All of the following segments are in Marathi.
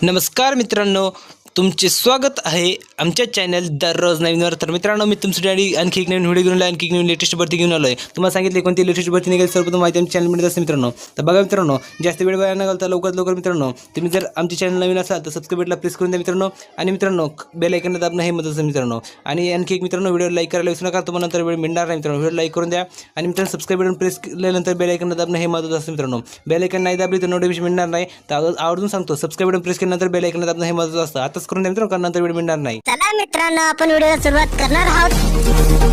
नमस्कार मित्रांनो, तुमचे स्वागत आहे आमच्या चॅनल दररोज नवीनवर. तर मित्रांनो, मी तुमच्यासाठी आणखी एक नवीन व्हिडिओ घेऊन आलो, आणखी एक नवीन लेटेस्ट भरती घेऊन आलो आहे. तुम्हाला सांगितले कोणती लेटेस्ट भरती निघेल सर्वप्रथम माहिती आमच्या चॅनलमध्ये असते मित्रांनो. तर बघा मित्रांनो, जास्त वेळ वाया न घालता लवकरात लवकर मित्रांनो, तुम्ही जर आमच्या चॅनल नवीन असाल तर सबस्क्राईब बटनला प्रेस करून द्या मित्रांनो. आणि मित्रांनो, बेल आयकॉनला दाबणं हे महत्त्वाचं मित्रांनो. आणि आणखी एक मित्रांनो, व्हिडिओ लाईक करायला विसरू नका, तुम्हाला नंतर वेळ मिळणार नाही मित्रांनो. व्हिडिओ लाईक करून द्या आणि मित्रांनो सबस्क्राईब बटन प्रेस केल्यानंतर बेल आयकॉनला दाबणं हे महत्त्वाचं असतं मित्रांनो. बेल आयकॉन नाही दाबली तर नोटिफिकेशन मिळणार नाही. तर आवर्जून सांगतो, सबस्क्राईब बटन प्रेस केल्यानंतर बेल आयकॉनला दाबणं हे महत्त्वाचं असतं. आताच करून द्या मित्रांनो, कारण नंतर वेळ मिळणार नाही. चला मित्रांनो, आपण व्हिडिओला सुरुवात करणार आहोत.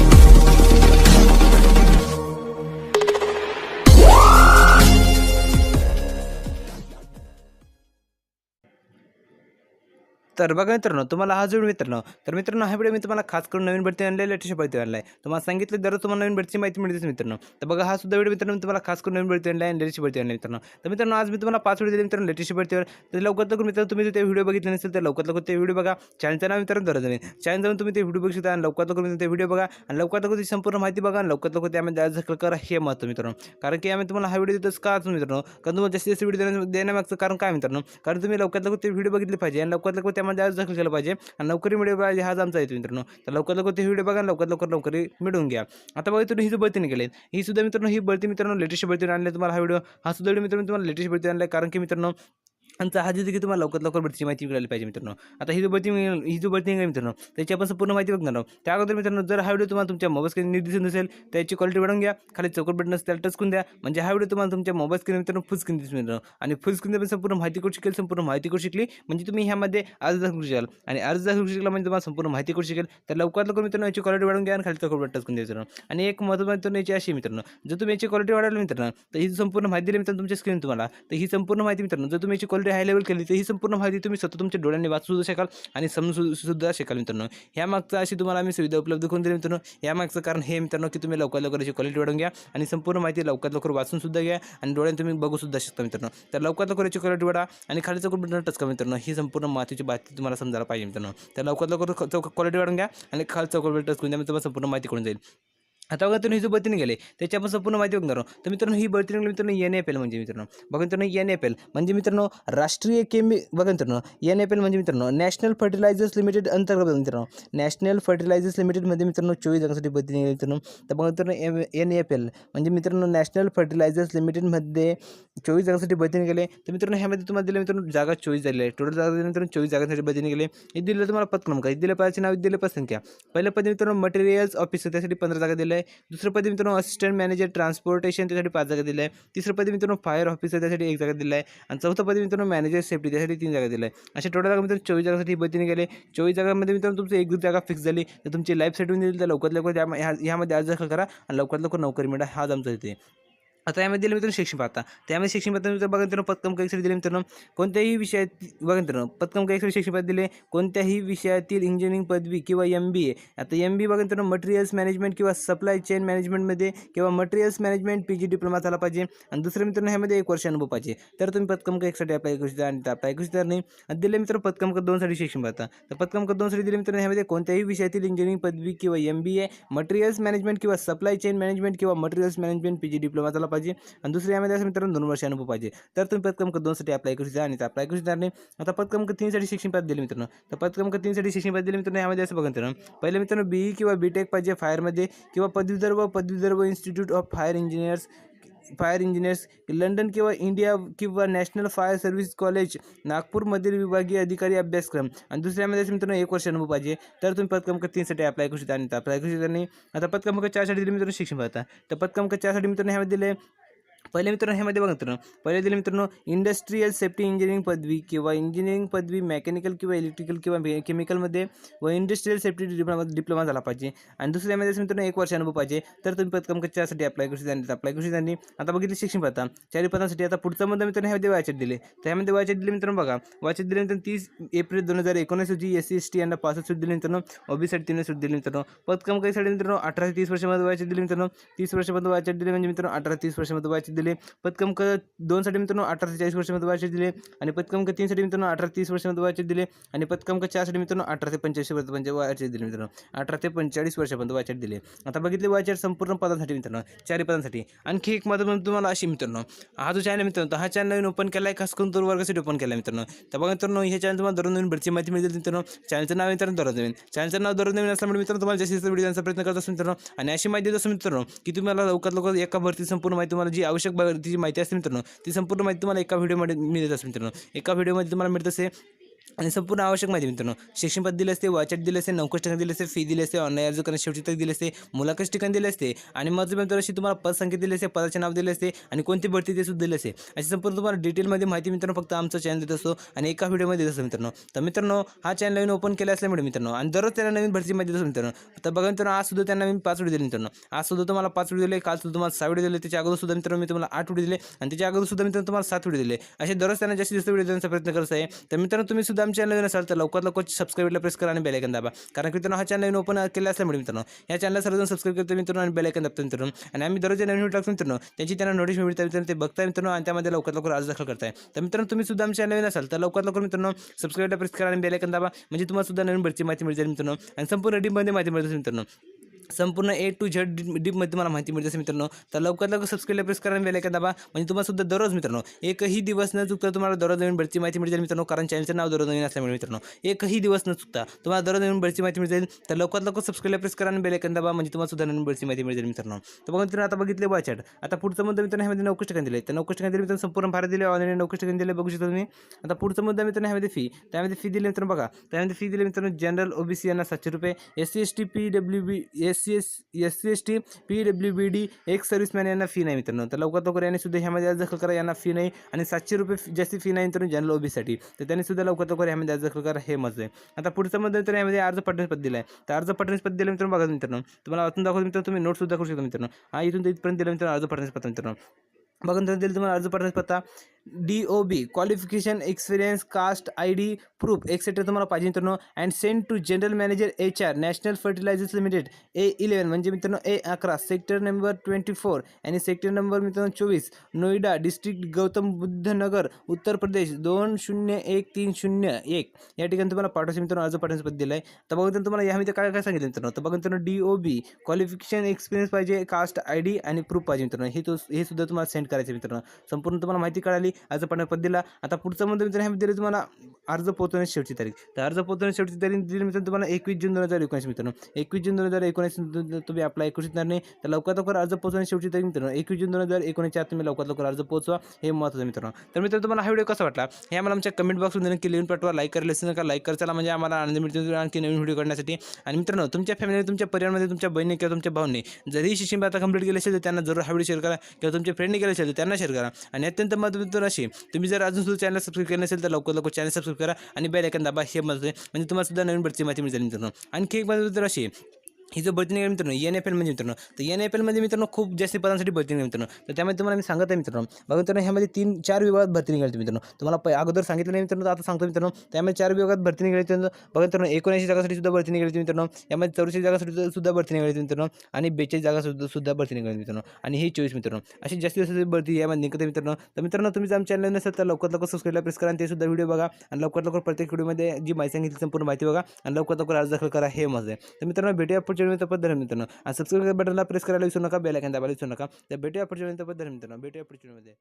तर बघा मित्रांनो, तुम्हाला हा जो मित्रांनो, तर मित्रांनो हा व्हिडिओ मी तुम्हाला खास करून नवीन भरती आणलेली लेटेस्ट भरती आणलाय. तुम्हाला सांगितलं दररोज तुम्हाला नवीन भरतीची माहिती मिळतेच मित्रांनो. तर बघा, हा सुद्धा व्हिडिओ मित्रांनो तुम्हाला खास करून नवीन भरती आणलाय आणि लेटेस्ट भरती आणली मित्रांनो. तर मित्रांनो, आज मी तुम्हाला 5 व्हिडिओ दिले मित्रांनो लेटेस्ट भरतीवर. तर लवकरात लवकर मित्रांनो, तुम्ही ते व्हिडिओ बघितले नसेल तर लवकरात लवकर ते व्हिडिओ बघा. चॅनलचं नाव मित्रांनो दररोज नवीन. चॅनल जाऊन तुम्ही ते व्हिडिओ बघू शकता आणि लवकरात लवकर ते व्हिडिओ बघा आणि लवकरात लवकर ती संपूर्ण माहिती बघा आणि लवकरात लवकर त्यामध्ये आज दाखल करा. हे महत्त्व मित्रांनो, कारण की आम्ही तुम्हाला हा व्हिडिओ देतोच का मित्रांनो, कारण तुम्हाला जास्तीत जास्त व्हिडिओ देण्यामागचं कारण काय मित्रांनो, कारण तुम्ही लवकरात लवकर ते व्हिडिओ बघितले पाहिजे आणि लवकरात लवकर त्यामध्ये आज दाखल केलं पाहिजे आणि लवकर व्हिडिओ पाहिजे. हाच आमचा येतो मित्रांनो. तर लवकरात लवकर ते व्हिडिओ बघा, लवकरात लवकर मिळवून घ्या. आता बघा तुम्ही ही जो भरती निघाली, ही सुद्धा मित्रांनो, ही भरती मित्रांनो लेटेस्ट भरती आणली. तुम्हाला हा व्हिडिओ हा सुद्धा व्हिडिओ मित्रांनो तुम्हाला लेटेस्ट भरती आणला, कारण की मित्रांनो आमचा हा जिथे की तुम्हाला लवकरात लवकर भरतीची माहिती मिळाली पाहिजे मित्रांनो. आता ही जो भरती निघाली मित्रांनो, त्याची आपण संपूर्ण माहिती बघणार आहोत. त्या अगोदर मित्रांनो, जर हा व्हिडिओ तुम्हाला तुमच्या मोबाईल स्क्रीन दिसत नसेल त्याची क्वालिटी वाढवून घ्या. खाली चौकट बटन असते त्याला टच करून द्या, म्हणजे हा व्हिडिओ तुम्हाला तुमच्या मोबाईल स्क्रीन मित्रांनो फुल स्क्रीन दिसतो मित्रांनो. आणि फुल स्क्रीन संपूर्ण माहिती करू शिकेल, संपूर्ण माहिती करू शिकली म्हणजे तुम्ही ह्यामध्ये अर्ज दाखवू शकाल आणि अर्ज दाखवू शिकला म्हणजे तुम्हाला संपूर्ण माहिती करू शकेल. तर लवकरात लवकर मित्रांनो याची क्वालिटी वाढवून घ्या आणि खाली चौकट बटन टच करून द्या मित्रांनो. आणि एक महत्त्वाची याची अशी मित्रांनो, जर तुम्ही याची क्वालिटी वाढवली मित्रांनो, तर ही संपूर्ण माहिती दिली मित्रांनो तुमच्या स्क्रीन तुम्हाला, तर ही संपूर्ण माहिती मित्रांनो, जर तुम्ही याची क्वालिटी हाय लेवल केली तर ही संपूर्ण माहिती तुम्ही स्वतः तुमच्या डोळ्यांनी वाचू सुद्धा शकाल आणि समजू सुद्धा शकाल मित्रांनो. ह्यामागचं अशी तुम्हाला आम्ही सुविधा उपलब्ध करून दिली मित्रांनो. यामागचं कारण हे मित्रांनो, की तुम्ही लवकरात लवकर याची क्वालिटी वाढवून घ्या आणि संपूर्ण माहिती लवकरात लवकर वाचून सुद्धा घ्या आणि डोळ्यांनी तुम्ही बघू सुद्धा शकता मित्रांनो. तर लवकरात लवकर याची क्वालिटी वाढा आणि खाली चौकट बटन टच करा मित्रांनो. ही संपूर्ण माहितीची बातमी तुम्हाला समजायला पाहिजे मित्रांनो. तर लवकरात लवकर क्वालिटी वाढवून घ्या आणि खाली चौकट बटन टच करून द्या, तुम्हाला संपूर्ण माहिती करून जाईल. आता बघा, तुम्ही ही जो भरती निघाली त्याची आपण संपूर्ण माहिती बघणार आहोत. तर मित्रांनो, ही भरती निघाली मित्रांनो NFL म्हणजे मित्रांनो, बघा मित्रांनो NFL म्हणजे मित्रांनो राष्ट्रीय बघा मित्रांनो NFL म्हणजे मित्रांनो नॅशनल फर्टिलायझर्स लिमिटेड अंतर्गत मित्रांनो, नॅशनल फर्टिलायझर्स लिमिटेडमध्ये मित्रांनो 24 जागांसाठी भरती निघाली मित्रांनो. तर बघा मित्रांनो NFL म्हणजे मित्रांनो नॅशनल फर्टिलायझर्स लिमिटेडमध्ये 24 जागांसाठी भरती निघाली. तर मित्रांनो ह्यामध्ये तुम्हाला दिले मित्रांनो जागा 24 झालेली आहे. टोटल जागा दिली मित्रांनो 24 जागांसाठी भरती निघाली. हे दिलं तुम्हाला पद क्रमांक, दिले पदाचे नाव, दिले पद संख्या. पहिलं पद मित्रांनो मटेरियल्स ऑफिसर, त्यासाठी 15 जागा दिल्या आहे. दुसरं पद मित्रांनो असिस्टंट मॅनेजर ट्रान्सपोर्टेशन, त्यासाठी 5 जागा दिल्या आहे. तिसरं पद मित्रांनो फायर ऑफिसर, त्यासाठी 1 जागा दिला आहे. आणि चौथं पद मित्रांनो मॅनेजर सेफ्टी, त्यासाठी 3 जागा दिल्या आहे. अशा टोटल जागा मित्रांनो 24 जागांसाठी भरती निघाली. 24 जागांमध्ये मित्रांनो तुमची एक जागा फिक्स झाली तर तुमची लाईफ सेट होऊन दिली. तर लवकरात लवकर ह्यामध्ये अर्ज दाखल करा आणि लवकरात लवकर नोकरी मिळा. हाच आमचा इथे. आता यामध्ये दिलं मित्रांनो शिक्षण पाहता, त्यामध्ये शिक्षण पाहता बघा मित्रांनो पद क्रमांक 1 दिले मित्रांनो कोणत्याही विषयात, बघा मित्रांनो पद क्रमांक 1 शिक्षण पाहता दिले कोणत्याही विषयातील इंजिनिअरिंग पदवी किंवा MBA. आता MBA बघा मित्रांनो मटेरियल्स मॅनेजमेंट किंवा सप्लाय चेन मॅनेजमेंटमध्ये किंवा मटेरियल्स मॅनेजमेंट PG डिप्लोमा झाला पाहिजे. आणि दुसरं मित्रांनो ह्यामध्ये 1 वर्ष अनुभव पाहिजे. तर तुम्ही पद क्रमांक 1 साठी अप्लाय करू शकता आणि अप्लाय करू शकता नाही. आणि दिले मित्रांनो पद क्रमांक 2 साठी शिक्षण पाहता, तर पद क्रमांक 2 साठी दिले मित्रांनो ह्यामध्ये कोणत्याही विषयातील इंजिनिअरिंग पदवी किंवा MBA मटेरियल्स मॅनेजमेंट किंवा सप्लाय चेन मॅनेजमेंट किंवा मटेरियल्स मॅनेजमेंट PG डिप्लोमा झाला पाहिजे. आणि दुसऱ्या यामध्ये असं मित्रांनो 2 वर्ष अनुभव पाहिजे. तर तुम्ही पद क्रमांक 2 साठी अप्लाय करू शकता आणि अप्लाय करू शकता नाही. आता पद क्रमांक 3 साठी शिक्षण पात्र दिले मित्रांनो, तर पद क्रमांक 3 साठी शिक्षण पात्र दिले मित्रांनो. यामध्ये असं बघा मित्रांनो, पहिले मित्रांनो BE किंवा BTech पाहिजे फायरमध्ये किंवा पदवीधर institute of fire engineers London किंवा इंडिया किंवा नॅशनल फायर सर्व्हिस कॉलेज नागपूरमधील विभागीय अधिकारी अभ्यासक्रम. आणि दुसऱ्यामध्ये मित्रांनो 1 वर्ष अनुभव पाहिजे. तर तुम्ही पद क्रमांक 3 साठी अप्लाय करू शकता आणि अप्लाय करू शकता नाही. आता पद क्रमांक 4 साठी दिले मित्रांनो शिक्षण पाहता, तर पद क्रमांक 4 साठी मित्रांनो ह्यामध्ये दिले पहिले मित्रांनो ह्यामध्ये बघा मित्रांनो, पहिले दिले मित्रांनो इंडस्ट्रियल सेफ्टी इंजिनिअरिंग पदवी किंवा इंजिनिअरिंग पदवी मेकॅनिकल किंवा इलेक्ट्रिकल किंवा केमिकलमध्ये व इंडस्ट्रियल सेफ्टी डिप्लोमा झाला पाहिजे. आणि दुसऱ्यामध्ये मित्रांनो 1 वर्ष अनुभव पाहिजे. तर तुम्ही पद क्रमांक 4 साठी अप्लाय करू शकता आणि अप्लाय करू शकता. आता बघितले शिक्षण पाहता 4 पदांसाठी. आता पुढचा मुद्दा मित्रांनो ह्यामध्ये वयाचे दिले, तर ह्यामध्ये वयाचे दिले मित्रांनो बघा, वयाचे दिले मित्रांनो 30 एप्रिल 2019 रोजी SC ST यांना 65 सूट दिली मित्रांनो. OBC साठी 3 सूट दिली मित्रांनो. पद क्रमांक साठी मित्रांनो 18 ते 30 वर्षामध्ये वयाचे दिले मित्रांनो. 30 वर्षामध्ये वयाचे दिले म्हणजे मित्रांनो 18 ते 30 वर्षामध्ये वयाचे दिले. पदक्रमांक 2 साठी मित्रांनो 18 ते 40 वर्षामध्ये वयाचे दिले आणि पदक्रमांक 3 साठी मित्रांनो 18 ते 30 वर्षामध्ये वयाचे दिले आणि पदक्रमांक 4 साठी मित्रांनो 18 ते 45 वर्षापर्यंत वयाचे दिले मित्रांनो. 18 ते 45 वर्षापर्यंत वयाचे दिले. आता बघितले वयाचे संपूर्ण पदांसाठी मित्रांनो, चारही पदांसाठी. आणखी एक महत्त्वाची तुम्हाला अशी मित्रांनो, हा जो चॅनल मित्रांनो, हा चॅनल नवीन ओपन केला आहे, खास करून तरुण वर्गासाठी ओपन केला आहे मित्रांनो. तर बघा मित्रांनो, हे चॅनल तुम्हाला दररोज नवीन भरती माहिती मिळेल मित्रांनो. चॅनलचं नाव मित्रांनो दररोज नवीन. चॅनलचं नाव दररोज नवीन असल्यामुळे मित्रांनो तुम्हाला जास्तीत जास्त व्हिडिओ देण्याचा प्रयत्न करत असतो मित्रांनो. आणि अशी माहिती देत असतो मित्रांनो की तुम्हाला लवकरात लवकर एका भरती संपूर्ण माहिती, तुम्हाला जी आवश्यक भरतीची माहिती असते मित्रांनो, ती संपूर्ण माहिती तुम्हाला एका व्हिडिओमध्ये मिळत असते मित्रांनो. एका व्हिडिओमध्ये तुम्हाला मिळत असते आणि संपूर्ण आवश्यक माहिती मित्रांनो. शिक्षण पद दिले असते, वाचट दिले असते, 9 दिले असते, फी दिली असते, ऑनलाईन अर्ज करण्याची शेवटी तारीख दिली असते, मुलाखत ठिकाण दिले असते आणि महत्त्वाची अशी तुम्हाला पदसंख्या दिली असते, पदाचे नाव दिले असते आणि कोणती भरती ते सुद्धा दिले असते. अशी संपूर्ण तुम्हाला डिटेलमध्ये माहिती मित्रांनो फक्त आमचा चॅनल देत असतो आणि एका व्हिडिओमध्ये देत असतो मित्रांनो. तर मित्रांनो, हा चॅनल नवीन ओपन केला असल्यामुळे मित्रांनो आणि दररोज त्यांना नवीन भरती माहिती देत असतो मित्रांनो. तर बघा मित्रांनो, आज सुद्धा त्यांना मी 5 व्हिडिओ दिले मित्रांनो. आज सुद्धा तुम्हाला 5 व्हिडिओ दिले, काल सुद्धा तुम्हाला 6 व्हिडिओ दिले, त्याच्या अगोदर सुद्धा मित्रांनो मी तुम्हाला 8 व्हिडिओ दिले आणि त्याच्या अगोदर सुद्धा मित्रांनो तुम्हाला 7 व्हिडिओ दिले. असे दररोज त्यांना जास्तीत जास्त व्हिडिओ देण्याचा प्रयत्न करत आहे. तर मित्रांनो, तुम्ही सुद्धा आमच्या चॅनल नवीन असाल तर लवकरात लवकर सबस्क्राईबला प्रेस करा आणि बेल आयकॉन दाबा. कारण की मित्रांनो, हा चॅनल नवीन ओपन केला असल्यामुळे मित्रांनो या चॅनलला सर्वजण सबस्क्राईब करतो मित्रांनो आणि बेल आयकॉन दाबतो मित्रांनो. आणि आम्ही दररोज नवीन व्हिडिओ टाकतो मित्रांनो, त्यांची त्यांना नोटिफिकेशन मिळते मित्रांनो, ते बघताय मित्रांनो आणि त्यामध्ये लवकरात लवकर अर्ज दाखल करताय. तर मित्रांनो, तुम्ही सुद्धा आमच्या चॅनल नवीन असाल तर लवकरात लवकर मित्रांनो सबस्क्राईबला प्रेस करा आणि बेल आयकॉन दाबा. म्हणजे तुम्हाला सुद्धा नवीन भरती माहिती मिळते मित्रांनो आणि संपूर्ण डीपमध्ये माहिती मिळते मित्रांनो. संपूर्ण A to Z डीपमध्ये तुम्हाला माहिती मिळते असेल मित्रांनो. तर लवकरात लवकर सबस्क्राईबला प्रेस करा आणि बेल आयकॉन दाबा. म्हणजे तुम्हाला सुद्धा दररोज मित्रांनो एकही दिवस न चुकता तुम्हाला दररोज नवीन भरती माहिती मिळते मित्रांनो. कारण चॅनलचं नाव दररोज नवीन असल्यामुळे मित्रांनो एकही दिवस न चुकता तुम्हाला दररोज नवीन भरती माहिती मिळते. तर लवकरात लवकर सबस्क्राईबला प्रेस करा आणि बेल आयकॉन दाबा. म्हणजे तुम्हाला सुद्धा नवीन भरती माहिती मिळते मित्रांनो. तर बघा मित्रांनो, आता बघितले वाचट. आता पुढचा मुद्दा मित्रांनो ह्यामध्ये 9 दिले. तर 9 दिले मित्रांनो, संपूर्ण भारत दिले, ऑनलाईन 9 दिले, बघू शकता तुम्ही. आता पुढचा मुद्दा मित्रांनो ह्यामध्ये फी. त्यामध्ये फी दिली मित्रांनो बघा. त्यामध्ये फी दिली मित्रांनो, जनरल OBC यांना 700 रुपये, SC ST PWB SC ST PWBD ex serviceman यांना फी नाही मित्रांनो. तर लवकरात लवकर यांनी सुद्धा ह्यामध्ये अर्ज दाखल करा, यांना फी नाही आणि 700 रुपये जास्ती फी नाही मित्रांनो जनरल OBC साठी. तर त्यांनी सुद्धा लवकरात लवकर ह्यामध्ये अर्ज दाखल करा, हे मत आहे. आता पुढचा मुद्दा तर यामध्ये अर्ज पाठवण्यास पद दिला आहे. तर अर्ज पाठवण्यास पद दिलं मित्रांनो, बघा मित्रांनो तुम्हाला वाचून दाखवतो मित्रांनो, तुम्ही नोट सुद्धा करू शकता मित्रांनो. हा इथून ते इथपर्यंत दिला मित्रांनो अर्ज पाठवण्यास पद मित्रांनो. बघा मित्रांनो, दिलं तुम्हाला अर्ज पाठवण्यास पत्ता DOB qualification experience caste ID proof etcetera तुम्हाला पाहिजे मित्रांनो. And send to general manager HR national fertilizers limited A11 म्हणजे मित्रांनो A11 सेक्टर नंबर 24 आणि सेक्टर नंबर मित्रांनो 24 नोएडा डिस्ट्रिक्ट गौतम बुद्ध नगर उत्तर प्रदेश 2013001 या ठिकाणी तुम्हाला पाठवायचं मित्रांनो अर्ज पाठवण्यास पद दिलं आहे. तर बघा मित्रांनो, तुम्हाला यामध्ये काय काय सांगितलं मित्रांनो. तर बघा मित्रांनो, DOB क्वालिफिकेशन एक्सपिरियन्स पाहिजे, कास्ट ID आणि प्रूफ पाहिजे मित्रांनो. हे सुद्धा तुम्हाला सेंड करायचं मित्रांनो. संपूर्ण तुम्हाला माहिती कळाली, अर्ज पाठवण्यास पद दिला. आता पुढचा मुद्दा मित्रांनो ह्यामध्ये दिले तुम्हाला अर्ज पोहोचवण्याची शेवटची तारीख. तर अर्ज पोहोचवण्याची शेवटची तारीख दिली मित्रांनो तुम्हाला 21 जून 2019 मित्रांनो. 21 जून 2019 तुम्ही अप्लाय करू शकणार नाही. तर लवकरात लवकर अर्ज पोहोचवण्याची शेवटची तारीख मित्रांनो 21 जून 2019 तुम्ही लवकरात लवकर अर्ज पोहोचवा, हे महत्त्वाचं मित्रांनो. तर मित्रांनो, तुम्हाला हा व्हिडिओ कसा वाटला हे आम्हाला आमच्या कमेंट बॉक्समध्ये नक्की लिहून पाठवा. लाईक करायला विसरू नका. लाईक करायला म्हणजे आम्हाला आनंद मिळतो आणखी नवीन व्हिडिओ करण्यासाठी. आणि मित्रांनो, तुमच्या फॅमिलीमध्ये, तुमच्या परिवारामध्ये, तुमच्या बहिणी किंवा तुमच्या भाऊने जरी शिक्षण आता कंप्लीट केले असेल तर त्यांना जरूर हा व्हिडिओ शेअर करा किंवा तुमच्या फ्रेंडने केले असेल तर त्यांना शेअर करा. आणि अत्यंत महत्त्वाचं अशी, तुम्ही जर अजून सुद्धा चॅनल सबस्क्राईब केलं नसेल तर लवकर लवकर चॅनल सबस्क्राईब करा आणि बेल आयकॉन दाबा, हे महत्त्वाचं आहे. म्हणजे तुम्हाला सुद्धा नवीन भरती माहिती मिळेल मित्रांनो. आणखी एक महत्त्वाचं अशी, ही जो भरती निघाली मित्रांनो NFL म्हणजे मित्रांनो, तर NFL मध्ये मित्रांनो खूप जास्त पदांसाठी भरती निघाली मित्रांनो. तर त्यामध्ये तुम्हाला मी सांगत आहे मित्रांनो, बघा मित्रांनो ह्यामध्ये 3-4 विभागात भरती निघाली मित्रांनो. तुम्हाला अगोदर सांगितलं नाही मित्रांनो, आता सांगतो मित्रांनो. त्यामध्ये 4 विभागात भरती निघाली मित्रांनो. बघा मित्रांनो, 79 जागासाठी सुद्धा भरती निघाली मित्रांनो. यामध्ये 84 जागासाठी सुद्धा भरती निघाली मित्रांनो आणि 42 जागा सुद्धा भरती निघाली मित्रांनो. आणि ही 24 मित्रांनो. अशी जास्तीत जास्त भरती यामध्ये निघते मित्रांनो. तर मित्रांनो, तुम्ही जर आमच्या चॅनल नसेल तर लवकरात लवकर सबस्क्राईबला प्रेस करा आणि ते सुद्धा व्हिडिओ बघा आणि लवकरात लवकर प्रत्येक व्हिडिओमध्ये जी माहिती सांगितली संपूर्ण माहिती बघा आणि लवकरात लवकर अर्ज दाखल करा, हे मत आहे. तर मित्रांनो, भेटूया पुढच्या व्हिडिओमध्ये मित्रांनो. आणि सबस्क्राईब बटनला प्रेस करायला विसरू नका, बेल आयकॉन दाबायला विसरू नका. तर भेटूया पुढच्या व्हिडिओमध्ये मित्रांनो. भेटूया पुढच्या व्हिडिओमध्ये.